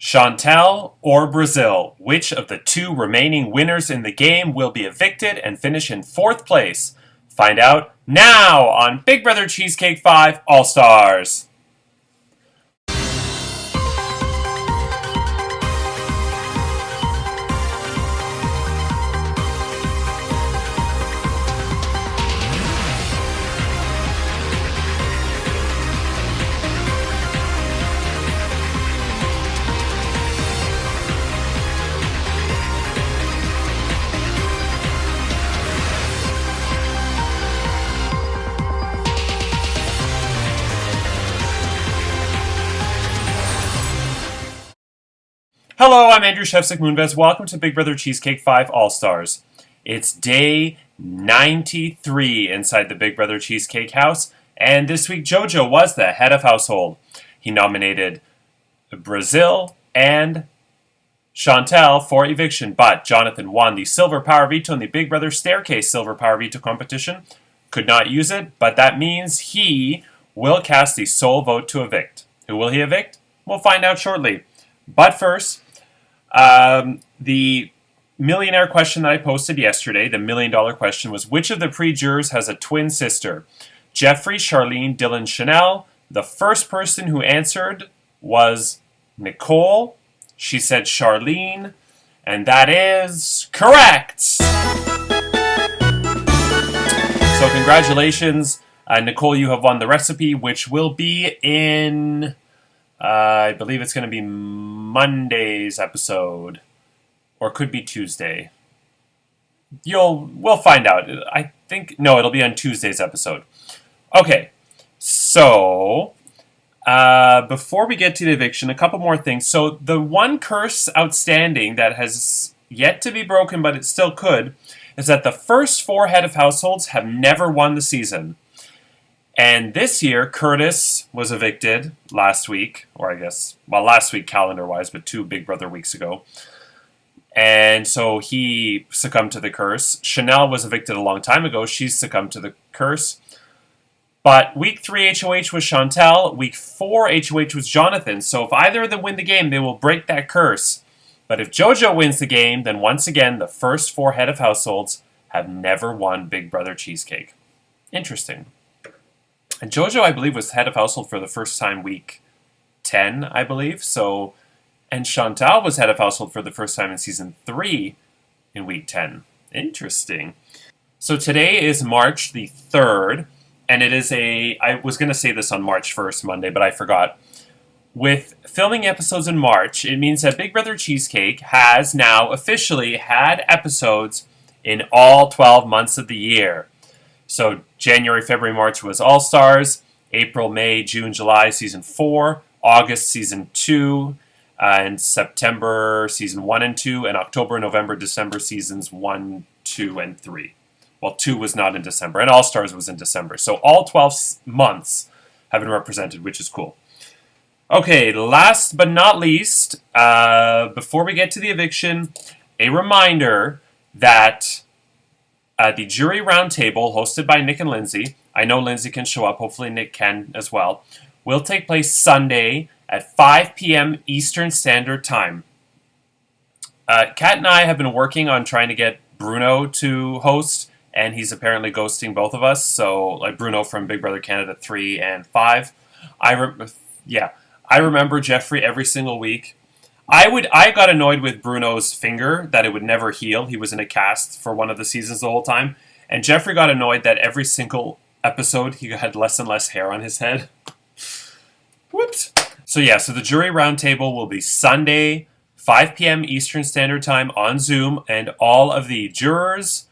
Chantel or Brazil, which of the two remaining winners in the game will be evicted and finish in 4th place? Find out now on Big Brother Cheesecake 5 All-Stars. Hello, I'm Andrew Shevsik Moonves. Welcome to Big Brother Cheesecake 5 All-Stars. It's day 93 inside the Big Brother Cheesecake house, and this week JoJo was the head of household. He nominated Brazil and Chantel for eviction, but Jonathan won the Silver Power Veto in the Big Brother Staircase Silver Power Veto competition. Could not use it, but that means he will cast the sole vote to evict. Who will he evict? We'll find out shortly. But first, the millionaire question that I posted yesterday, the $1 million question, was which of the pre-jurors has a twin sister? Jeffrey, Charlene, Dylan, Chanel. The first person who answered was Nicole. She said Charlene, and that is correct! So congratulations, Nicole, you have won the recipe, which will be in... I believe it's going to be Monday's episode, or could be Tuesday. We'll find out. I think, no, it'll be on Tuesday's episode. Okay, so, before we get to the eviction, a couple more things. So, the one curse outstanding that has yet to be broken, but it still could, is that the first 4 head of households have never won the season. And this year, Curtis was evicted last week, or I guess, well, last week calendar-wise, but 2 Big Brother weeks ago. And so he succumbed to the curse. Chanel was evicted a long time ago. She's succumbed to the curse. But week 3 HOH was Chantel. Week 4 HOH was Jonathan. So if either of them win the game, they will break that curse. But if JoJo wins the game, then once again, the first 4 head of households have never won Big Brother Cheesecake. Interesting. And JoJo, I believe, was head of household for the first time week 10, I believe. So, and Chantal was head of household for the first time in season 3 in week 10. Interesting. So today is March the 3rd, and it is I was going to say this on March 1st, Monday, but I forgot. With filming episodes in March, it means that Big Brother Cheesecake has now officially had episodes in all 12 months of the year. So January, February, March was All-Stars, April, May, June, July, Season 4, August, Season 2, and September, Season 1 and 2, and October, November, December, Seasons 1, 2, and 3. Well, 2 was not in December, and All-Stars was in December. So all 12 months have been represented, which is cool. Okay, last but not least, before we get to the eviction, a reminder that... the jury roundtable, hosted by Nick and Lindsay, I know Lindsay can show up, hopefully Nick can as well, will take place Sunday at 5 p.m. Eastern Standard Time. Kat and I have been working on trying to get Bruno to host, and he's apparently ghosting both of us, so like Bruno from Big Brother Canada 3 and 5. I remember Jeffrey every single week. I got annoyed with Bruno's finger, that it would never heal. He was in a cast for one of the seasons the whole time. And Jeffrey got annoyed that every single episode he had less and less hair on his head. Whoops. So the jury roundtable will be Sunday, 5 p.m. Eastern Standard Time on Zoom. And all of the jurors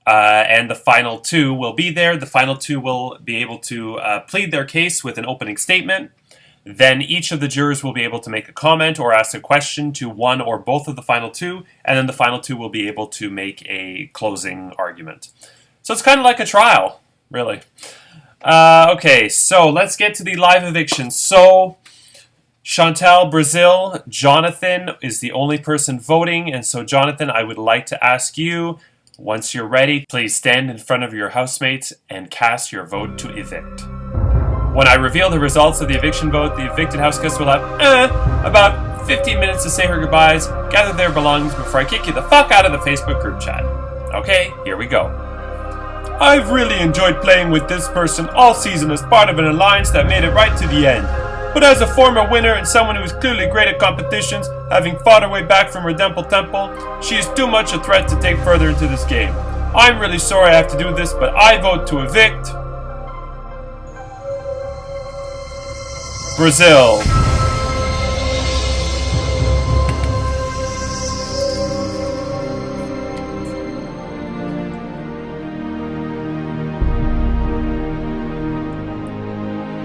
and the final 2 will be there. The final 2 will be able to plead their case with an opening statement. Then each of the jurors will be able to make a comment or ask a question to one or both of the final 2, and then the final 2 will be able to make a closing argument. So it's kind of like a trial, really. Okay, so let's get to the live eviction. So, Chantal, Brazil, Jonathan is the only person voting, and so Jonathan, I would like to ask you, once you're ready, please stand in front of your housemates and cast your vote to evict. When I reveal the results of the eviction vote, the evicted house guests will have about 15 minutes to say her goodbyes, gather their belongings before I kick you the fuck out of the Facebook group chat. Okay, here we go. I've really enjoyed playing with this person all season as part of an alliance that made it right to the end. But as a former winner and someone who is clearly great at competitions, having fought her way back from her Temple, she is too much a threat to take further into this game. I'm really sorry I have to do this, but I vote to evict Brazil.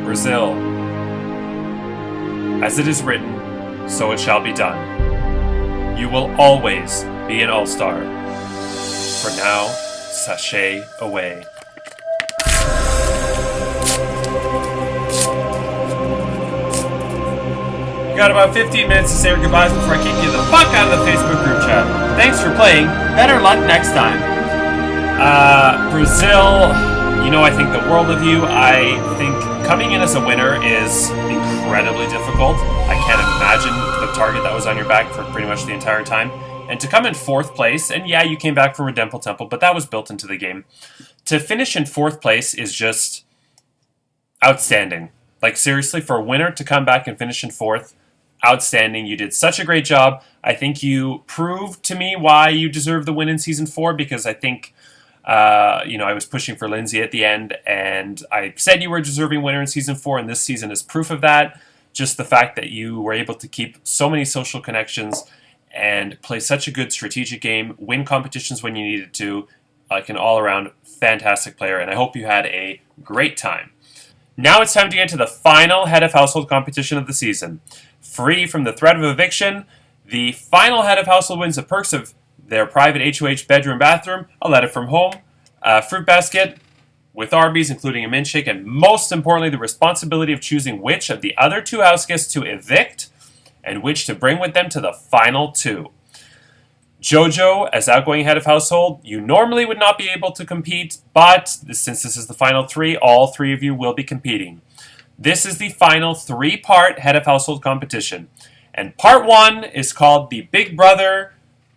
Brazil. As it is written, so it shall be done. You will always be an all-star. For now, sashay away. You got about 15 minutes to say your goodbyes before I kick you the fuck out of the Facebook group chat. Thanks for playing. Better luck next time. Brazil, you know I think the world of you. I think coming in as a winner is incredibly difficult. I can't imagine the target that was on your back for pretty much the entire time. And to come in 4th place, and yeah, you came back from Redempel Temple, but that was built into the game. To finish in 4th place is just outstanding. Like seriously, for a winner to come back and finish in 4th, outstanding. You did such a great job. I think you proved to me why you deserve the win in Season 4, because I think I was pushing for Lindsay at the end, and I said you were a deserving winner in Season 4, and this season is proof of that. Just the fact that you were able to keep so many social connections and play such a good strategic game, win competitions when you needed to, like an all-around fantastic player, and I hope you had a great time. Now it's time to get to the final Head of Household competition of the season. Free from the threat of eviction, the final Head of Household wins the perks of their private HOH bedroom bathroom, a letter from home, a fruit basket with Arby's, including a mint shake, and most importantly, the responsibility of choosing which of the other 2 house guests to evict and which to bring with them to the final 2. Jojo, as outgoing head of household, you normally would not be able to compete, but since this is the final 3, all 3 of you will be competing. This is the final 3-part head of household competition, and part 1 is called the Big Brother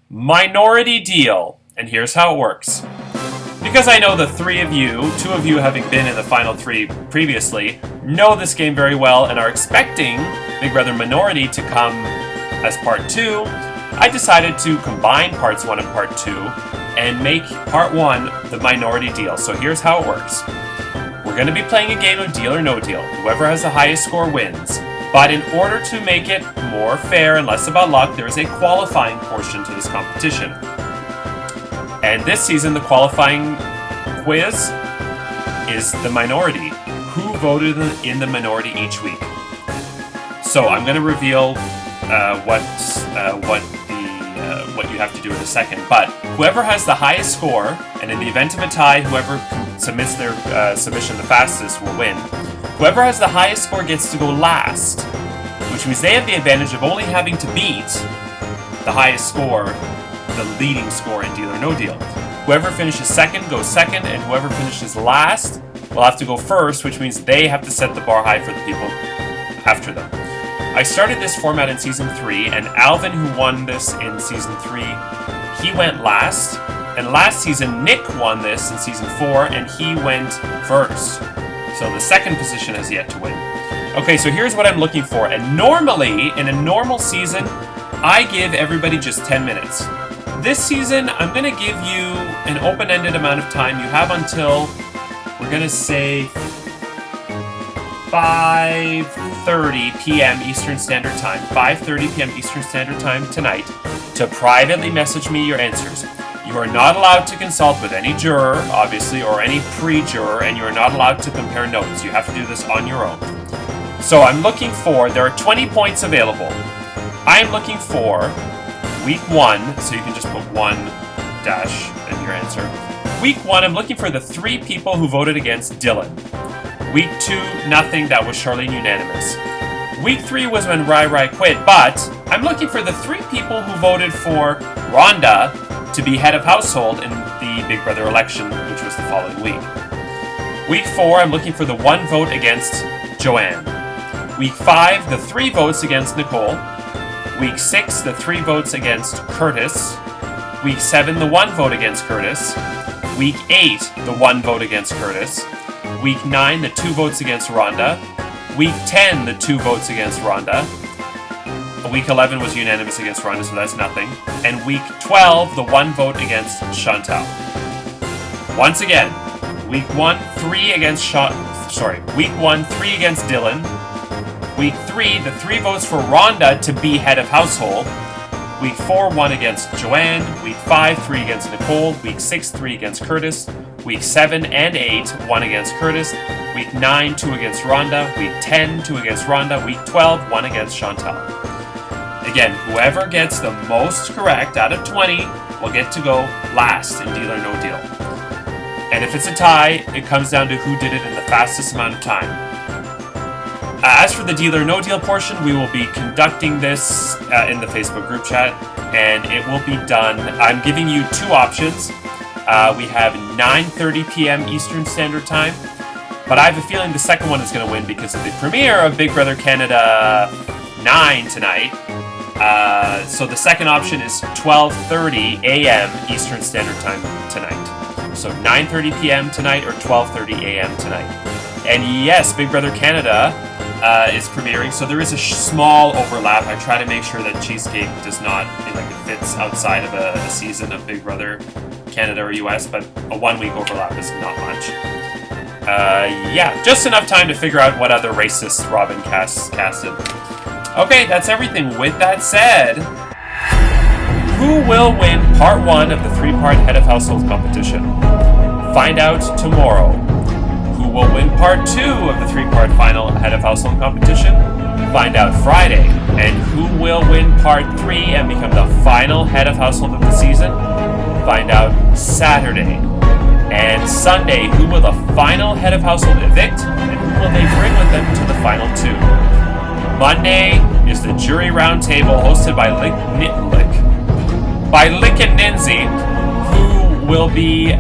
Minority Deal, and here's how it works. Because I know the 3 of you, 2 of you having been in the final 3 previously, know this game very well and are expecting Big Brother Minority to come as part 2, I decided to combine parts 1 and part 2 and make part 1 the Minority Deal. So here's how it works. We're going to be playing a game of Deal or No Deal. Whoever has the highest score wins. But in order to make it more fair and less about luck, there is a qualifying portion to this competition. And this season, the qualifying quiz is the minority. Who voted in the minority each week? So I'm going to reveal what you have to do in a second. But whoever has the highest score, and in the event of a tie, whoever submits their submission the fastest will win. Whoever has the highest score gets to go last, which means they have the advantage of only having to beat the highest score, the leading score in Deal or No Deal. Whoever finishes second goes second, and whoever finishes last will have to go first, which means they have to set the bar high for the people after them. I started this format in Season 3, and Alvin, who won this in Season 3, he went last. And last season, Nick won this in Season 4, and he went first. So the second position has yet to win. Okay, so here's what I'm looking for. And normally, in a normal season, I give everybody just 10 minutes. This season, I'm going to give you an open-ended amount of time. You have until, we're going to say, 5:30 p.m. Eastern Standard Time, 5:30 p.m. Eastern Standard Time tonight, to privately message me your answers. You are not allowed to consult with any juror, obviously, or any pre-juror, and you are not allowed to compare notes. You have to do this on your own. So I'm looking for, there are 20 points available. I'm looking for week 1, so you can just put 1 dash in your answer. Week 1, I'm looking for the 3 people who voted against Dylan. Week 2, nothing, that was Charlene unanimous. Week 3 was when Rai quit, but I'm looking for the 3 people who voted for Rhonda to be head of household in the Big Brother election, which was the following week. Week 4, I'm looking for the 1 vote against Joanne. Week 5, the 3 votes against Nicole. Week 6, the 3 votes against Curtis. Week 7, the 1 vote against Curtis. Week 8, the 1 vote against Curtis. Week 9, the 2 votes against Rhonda. Week 10, the 2 votes against Rhonda. Week 11 was unanimous against Rhonda, so that's nothing. And Week 12, the 1 vote against Chantal. Once again, Week 1, 3 against Week 1, 3 against Dylan. Week 3, the 3 votes for Rhonda to be head of household. Week 4, 1 against Joanne. Week 5, 3 against Nicole. Week 6, 3 against Curtis. Week 7 and 8, 1 against Curtis. Week 9, 2 against Rhonda. Week 10, 2 against Rhonda. Week 12, 1 against Chantal. Again, whoever gets the most correct out of 20 will get to go last in Deal or No Deal. And if it's a tie, it comes down to who did it in the fastest amount of time. As for the Deal or No Deal portion, we will be conducting this in the Facebook group chat, and it will be done. I'm giving you 2 options. We have 9:30 p.m. Eastern Standard Time, but I have a feeling the second one is going to win because of the premiere of Big Brother Canada 9 tonight. So the second option is 12:30 a.m. Eastern Standard Time tonight. So 9:30 p.m. tonight or 12:30 a.m. tonight. And yes, Big Brother Canada is premiering, so there is a small overlap. I try to make sure that Cheesecake does not, it fits outside of a season of Big Brother Canada or US, but a 1-week overlap is not much. Yeah, just enough time to figure out what other racist Robin casted. Okay, that's everything. With that said, who will win part 1 of the 3-part Head of Household competition? Find out tomorrow. Who will win part 2 of the 3-part final Head of Household competition? Find out Friday. And who will win part 3 and become the final Head of Household of the season? Find out Saturday. And Sunday, who will the final Head of Household evict? And who will they bring with them to the final 2? Monday is the jury roundtable hosted by Lick and Ninzi, who will be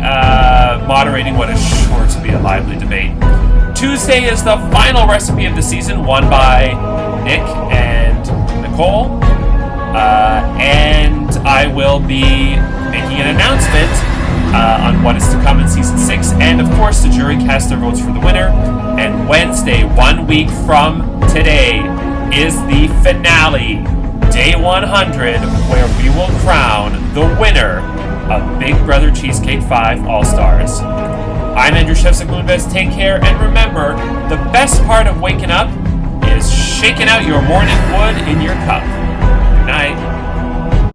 moderating what is sure to be a lively debate. Tuesday is the final recipe of the season, won by Nick and Nicole. And I will be making an announcement on what is to come in Season 6. And of course, the jury cast their votes for the winner. And Wednesday, 1 week from today, is the finale, Day 100, where we will crown the winner of Big Brother Cheesecake 5 All-Stars. I'm Andrew Shevsik Moonves. Take care, and remember, the best part of waking up is shaking out your morning wood in your cup.